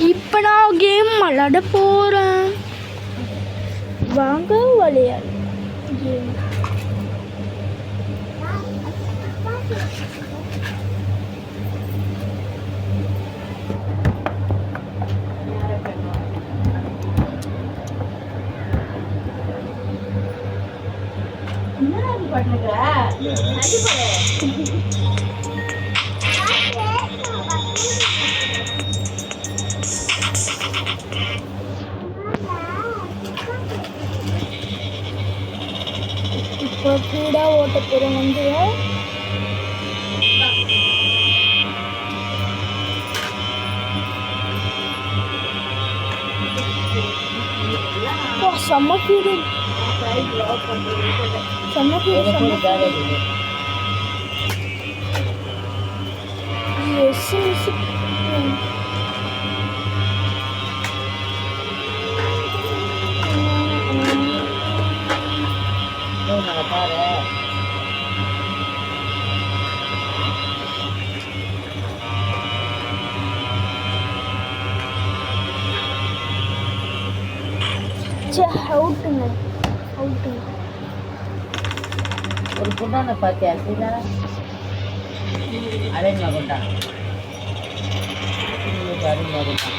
இப்போ நான் கேம் விளாட போகிறேன். வாங்க விளையாடு கேம். இப்போ கூட ஓட்ட போகிறோம் வந்து செம்ம ஃபீலிங். செம்ம ஃபீலிங். Yes miss. அவுட்டுங்க அவுட்டுங்க. ஒரு குண்டான பார்த்தியா சீதா? அரைமா குண்டா அரைமா குண்டா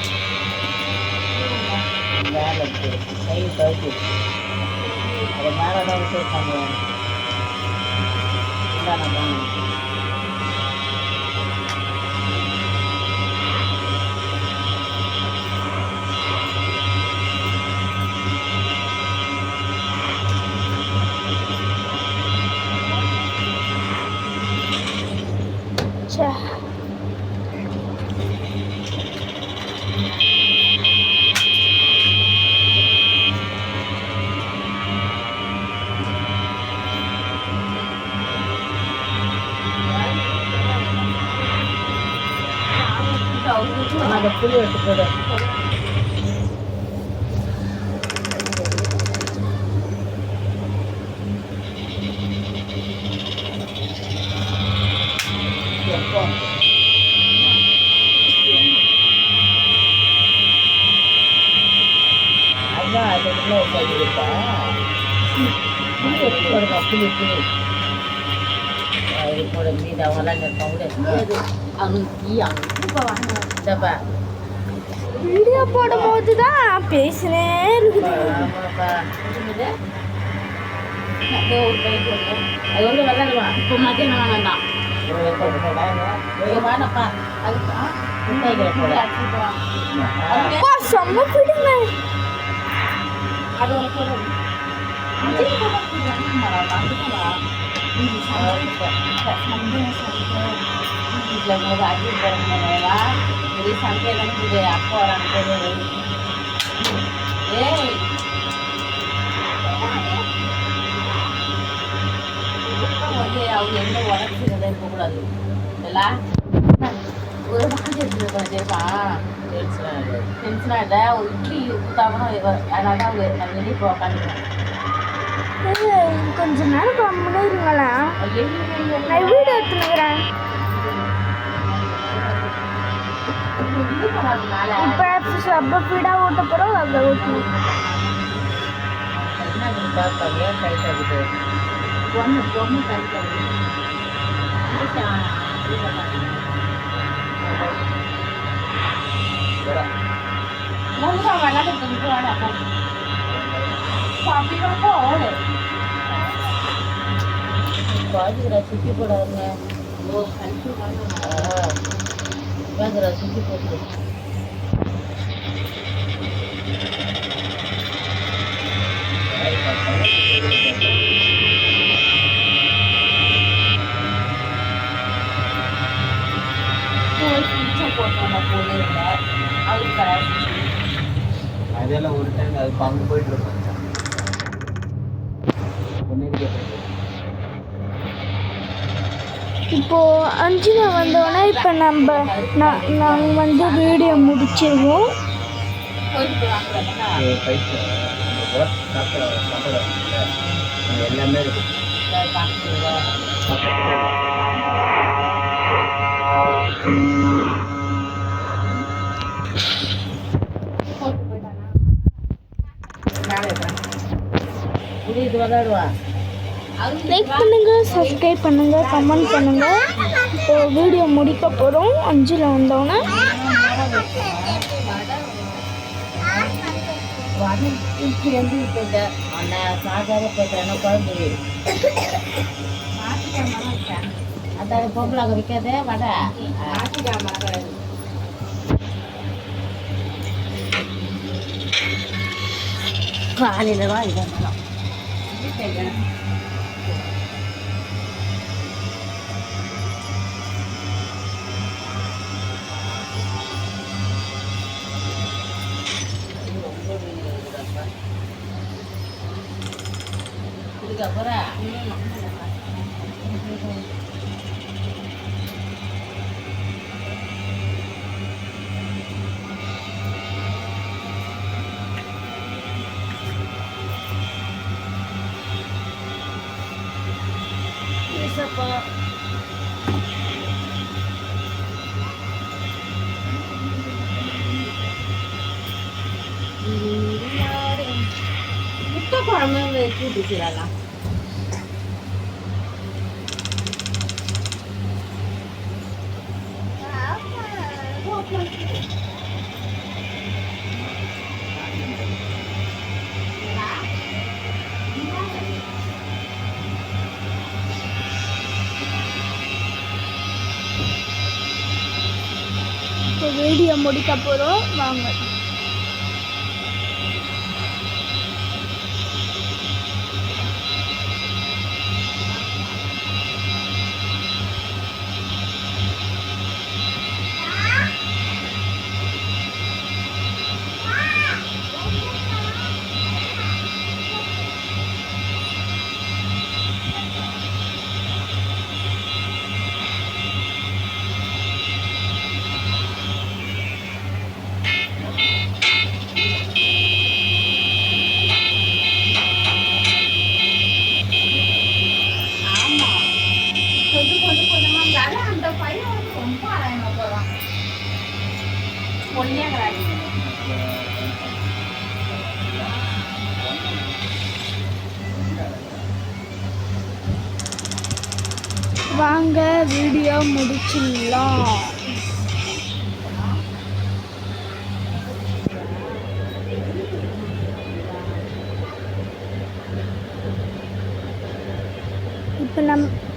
வேலை இருக்குது. கை துவைச்சி அதை மேலே தான் வச்சுருக்காங்க. குண்டான போகணும். அதை புளி எடுத்து போடு. அதான் அதுக்குள்ள சொல்லியிருக்கா. புளி எடுத்து போடுங்க. புளி புளி அது போட மீது அவங்களாம் இருப்பாங்க. அவனுக்கு இப்போ வாங்க இந்தப்பா வீடியோ போடும் போது தான் பேசுகிறேன் இருக்குது. அது வந்து விளாடுவா. இப்போ மத்தியானம் வேண்டாம். வேணப்பா அதுக்கு செம்ம பிடிங்க. அது ஒரு வீட்டில் அடி போகிறா இது சந்தையெல்லாம் இது அப்போ வராங்க. ஏய் வந்து அவங்க எந்த உடச்சுக்கிறத இருக்கக்கூடாது. எல்லாம் ஒரு மாதிரி எடுத்துருக்கோம். சரிப்பா டென்ஷனாக இல்லை. ஒரு இட்லி ஊற்றாமணும் அதனால தான் அவங்க நான் வெளியே போய் உட்காந்துக்கிறேன். கொஞ்ச நேரம் கம்முன்னு இருங்களா. நான் வீடு எடுத்துனுக்கிறேன். இப்போ சப்ப ஃபீடாக ஓட்ட போகிறோம். அதை ஓட்டணும். பொண்ணு பொண்ணு கழிக்கிறது விளையாடுறதுக்கு வேணாம். அப்படின்னா போடு பாதிக்கிறா சுற்றி போடாதுங்க. வாங்குறா சுற்றி போட்டு அதெல்லாம் ஒரு டைம் அது பங்கு போயிட்டு இருக்கோம். இப்போ 5 வந்தோடனே இப்போ நாங்கள் வந்து வீடியோ முடிச்சிருவோம். எல்லாமே இருக்கு. விளையாடுவா. லைக் பண்ணுங்க, சப்ஸ்கிரைப் பண்ணுங்க, கமெண்ட் பண்ணுங்க. இப்போ வீடியோ முடிக்க போகிறோம். 5ல் வந்தோன்னே வடக்கு வந்து இப்போ இந்த அந்த சாதாரண பேசுகிறேன்னா குழம்பு அந்த பொம்பளை அங்கே விற்காதே வடை காலையில் தான் இதெல்லாம் இதுக்கப்புறம் முட்டை குழம்பு கூட்டுச்சுலாம் இப்போ வீடியோ முடிக்க போகிறோம். வாங்க. வாங்க வீடியோ முடிச்சிடலாம்.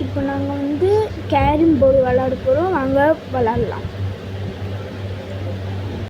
இப்போ நாங்கள் வந்து கேரம் போர்டு விளையாட போகிறோம். வாங்க விளாட்லாம்.